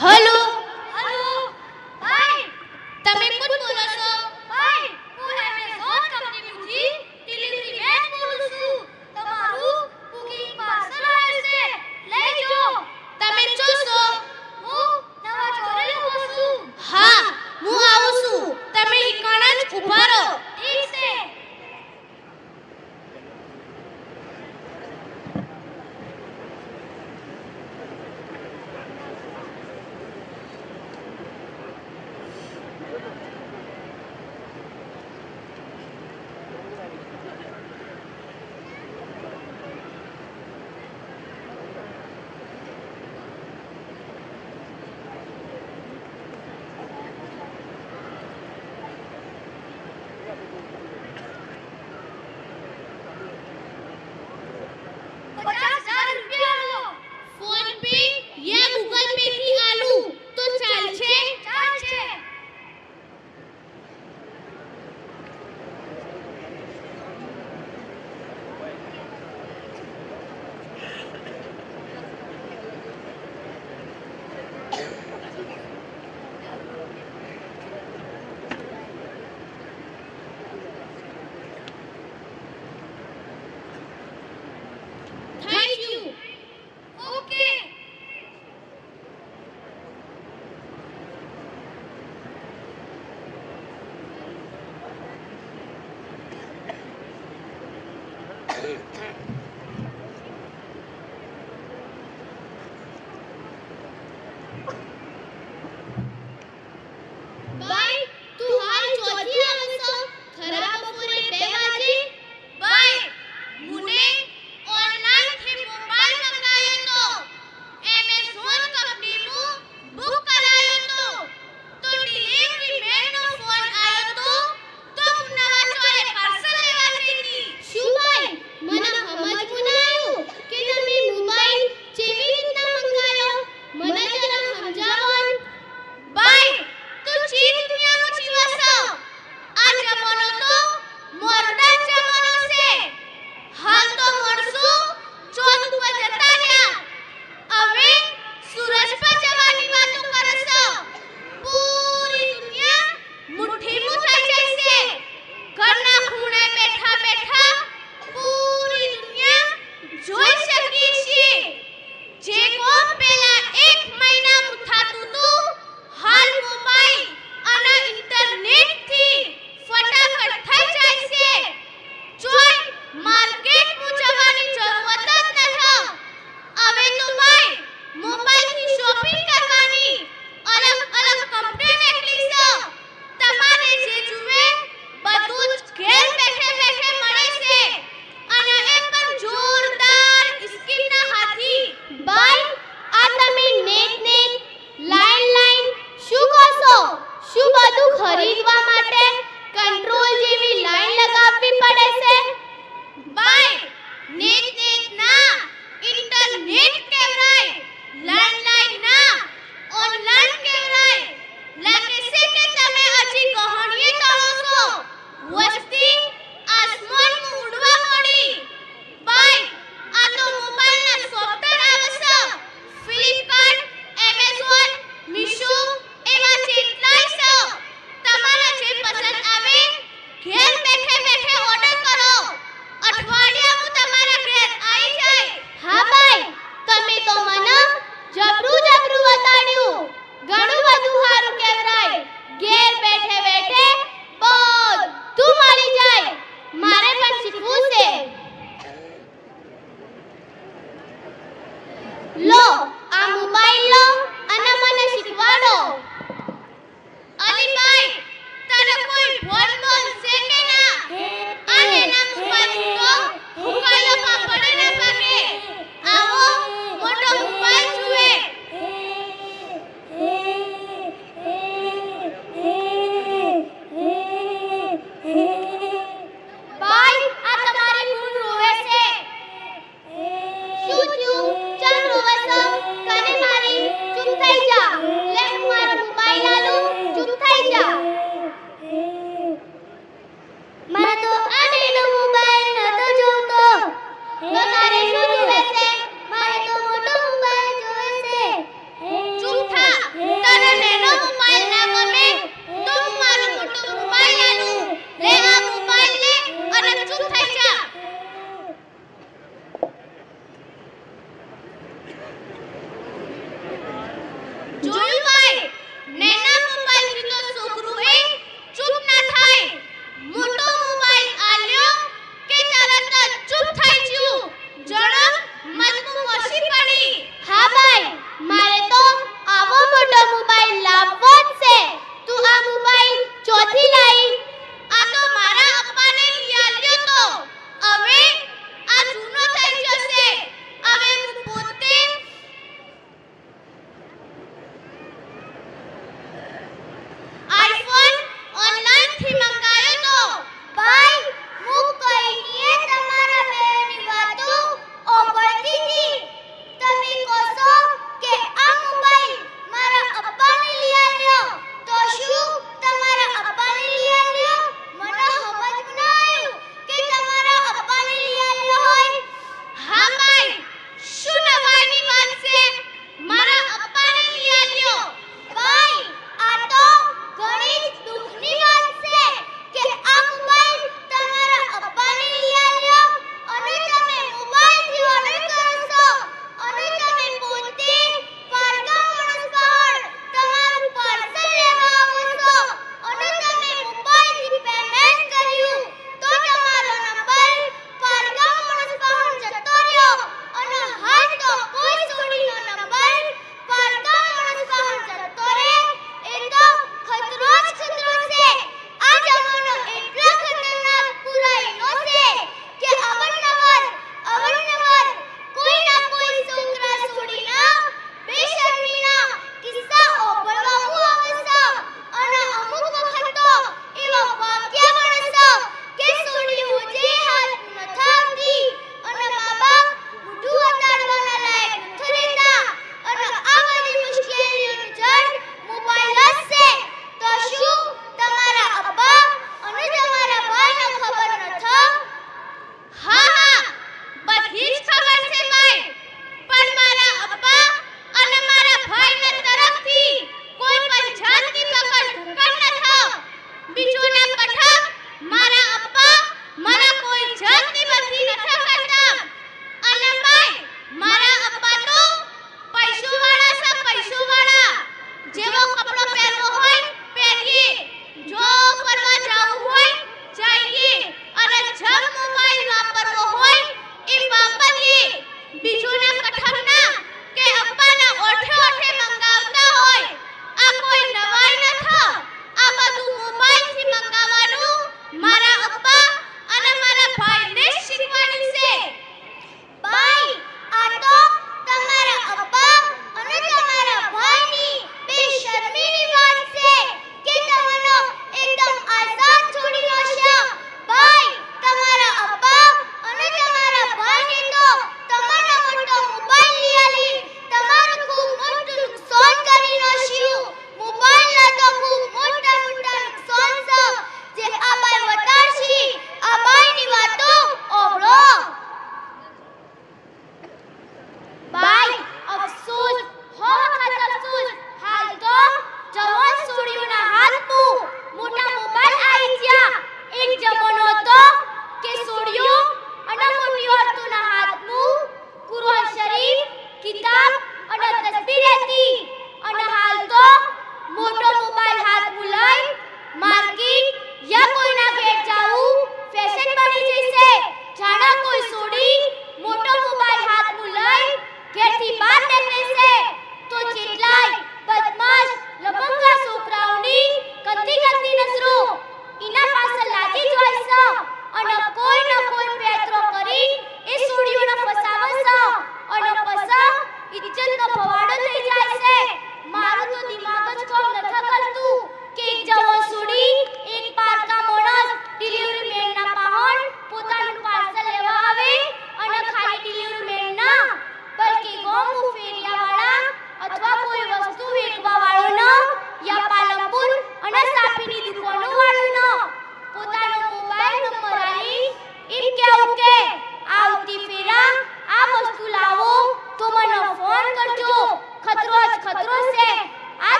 Hello, hello ભાઈ, તમે કોણ બોલો છો? ભાઈ હું એમેઝોન કંપનીમાંથી ડિલિવરી મેન બોલું છું. તમારું કુકિંગ પાર્સલ આવ્યું છે, લઈ જાઓ. તમે છો છો? હું નવા ચોરે ઊભો છું. હા, હું આવું છું. તમે ઈકણ જ ઊભા રહો. ઠીક છે.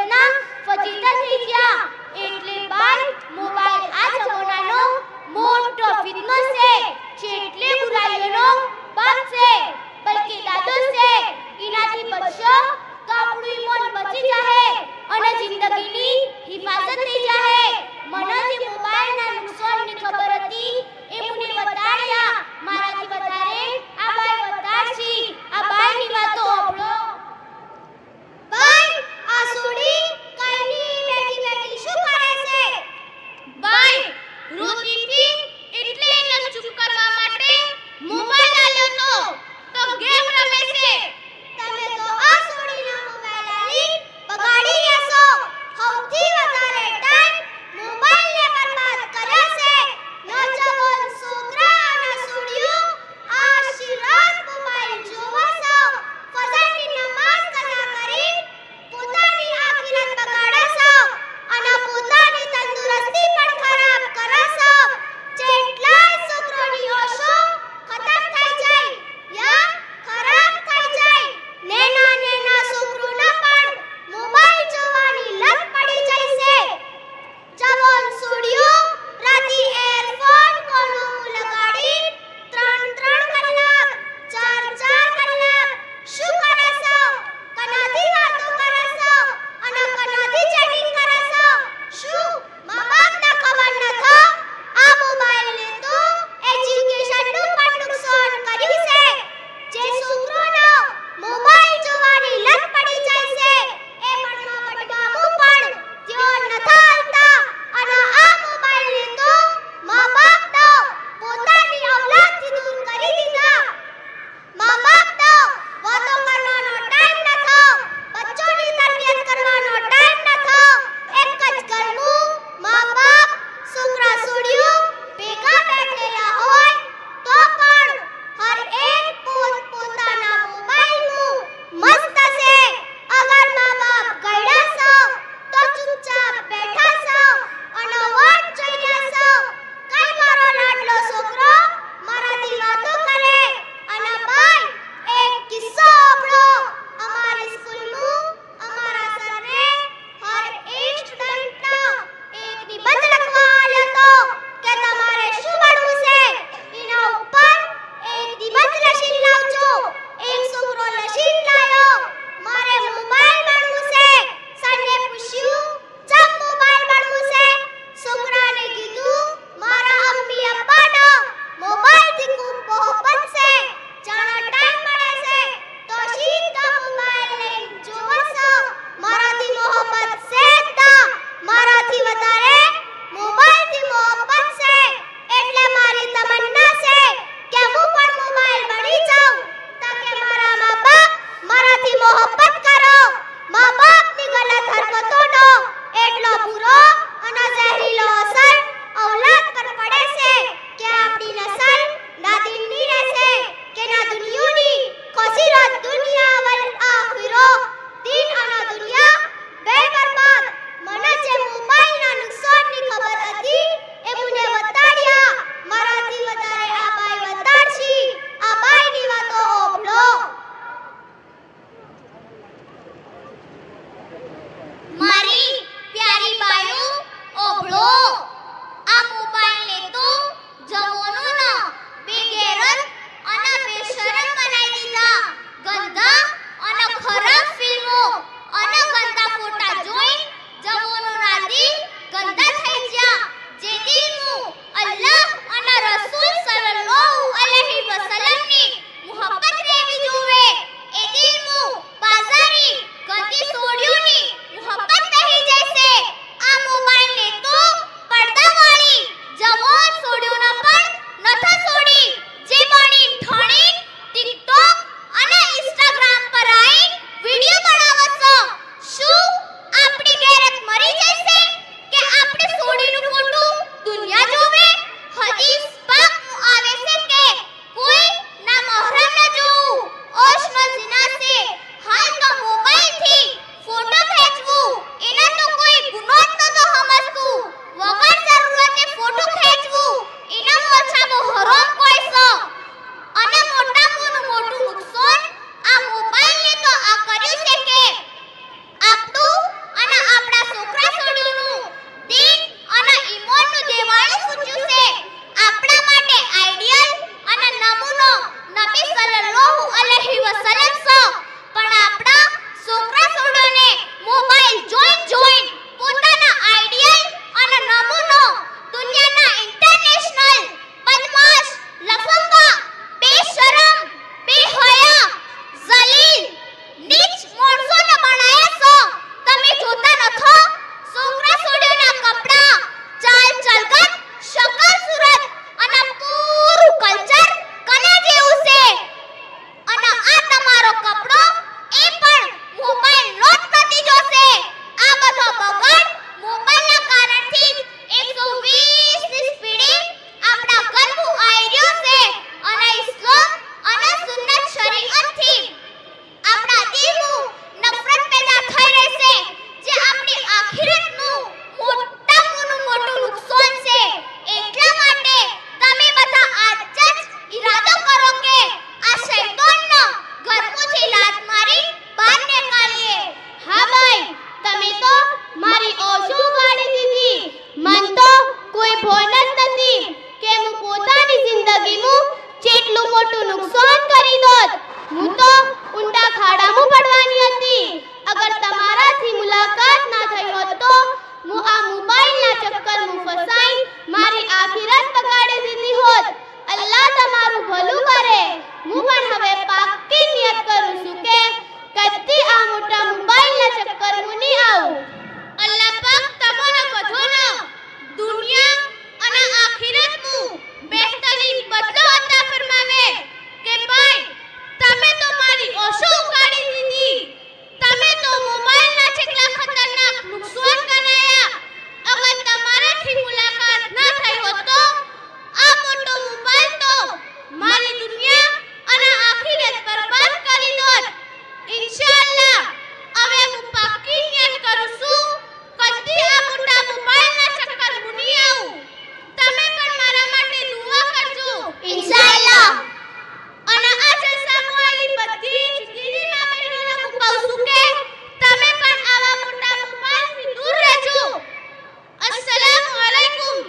શરીયતના ફજીલત થઈ ગયા એટલે બાય મોબાઈલ આ જમાનાનો મોટો ફિતનો છે જેટલે બુરાઈઓનો બાપ છે બલકે દાદો છે એનાથી બચશો તો આપણું ઈમાન બચી જાહે અને જિંદગીની હિફાજત થઈ જાહે મને જે મોબાઈલના નુકસાનની ખબર હતી એ મને બતાડ્યા મારાથી વધારે આ બાઈ બતાડશી આ બાઈની વાતો આપણો બાઈ આ સોડી કાઈની બેઠી બેઠી શું કરે છે બાઈ રોતી હતી એટલે એને ચૂપ કરવા માટે મોબાઈલ આલ્યો તો ગેમ રમે છે. તમે તો આ સોડીના મોબાઈલ આલી બગાડી રહ્યા છો સૌથી વધારે ટાઈમ મોબાઈલને બરબાદ કર્યો છે નોજવાન છોકરા અને છોડીઓ આખી રાત મોબાઈલ જોવો છો ફજરની નમાઝ કજા કરી પોતાની આખિરત બગાડો છો અને પોતાની તંદુરસ્તી પણ ખરાબ કરો છો જેટલાય છોકરોની હોશો ખતમ થઈ જાય યા ખરાબ થઈ જાય નેના નેના છોકરોના પણ મોબાઈલ જોવાની લત પડી જાય છે જવાન છોડીઓ રાતી એરફોન કોનું લગાડી 3-3 કલાક 4-4 કલાક શું કરે છો કનાથી વાતો કરે છો અને કનાથી ચેટિંગ કરે છો શું મા બાપને ખબર નથો આ મોબાઈલને તો એજ્યુકેશનનું પણ નુકસાન કર્યું છે જે છોકરોનો મોબાઈલ જોવાની લત પડી જાય છે એ ભણવા બટવામાં પણ ધ્યાન નથા આપતા અને આ મોબાઈલને તો મા બાપનો પોતાની ઔલાદથી દૂર કરી દીધા મા બાપનો વાતો કરવાનો ટાઈમ નથો બચ્ચોની તરબિયત કરવાનો ટાઈમ નથો એક જ ઘરનું મા બાપ છોકરા છોડીઓ ભેગા બેઠેલા હોય તો પણ હર એક પોતાના મોબાઈલનું મસ્ત છે અગર મા બાપ ગયડા છો તો ચૂપચાપ બેઠા છો અને વાટ જોઈ રહ્યા છો કઈ મારો લાડલો છોકરો મારાથી વાતો કરે અને બાઈ એક કિસ્સો આપણો અમારી સ્કૂલનું અમારા સરને હર એક સ્ટુડન્ટનો એક નિબંધ લખવા આલ્યો તો કે તમારે શું ભણવું છે એના ઉપર એક નિબંધ લખીને લાવજો એક છોકરો લખીને લાવ્યો મારે મોબાઈલ ભણવું છે સરને પૂછ્યું જબ મોબાઈલ ભણવું છે છોકરાને કીધું મારા અમ્મી અપ્પાનો મોબાઈલથી ખૂબ મોહબ્બત છે જાણો ટાઈમ મળે છે તો સીધો મોબાઈલ લઈને જોવો છો મારાથી મોહબ્બત છે તા મારાથી વધારે મોબાઈલથી મોહબ્બત છે એટલે મારી તમન્ના છે કે હું પણ મોબાઈલ બની જાઉં તાકે મારા મા બાપ મારાથી મોહબ્બત કરો મા બાપની ગલત હરકતોનો એટલો બુરો અને ઝેરીલો અસર ઔલાદ પર પડે છે કે આપણી નસલ ના દિનની રહેશે કે ના દુનિયાની ખસીરત દુનિયા વલ આખિરો દિન અને દુનિયા બે બરબાદ મને જે મોબાઈલના નુકસાનની ખબર હતી એ મને બતાડ્યા મારાથી વધારે આ બાઈ બતાડશી આ બાઈની વાતો ઓભળો મારી પ્યારી બાયો ઓભળો આ મોબાઈલને તો જવાનોના બેગેરત અને બેશરમ બનાવી દીધા ગંદા અને ખરાબ ફિલ્મો અને ગંદા ફોટા જોઈ જવાનોના દિલ ગંદા થઈ ગયા જે દિલનું અલ્લાહ અને રસૂલ સલ્લલ્લાહુ અલૈહિ વસલ્લમની મુહબ્બત રહેવી જોવે એ દિલનું બાજારી ગંદી સોડીઓની મુહબ્બત રહી જશે આ મોબાઈલને તો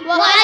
વહાલા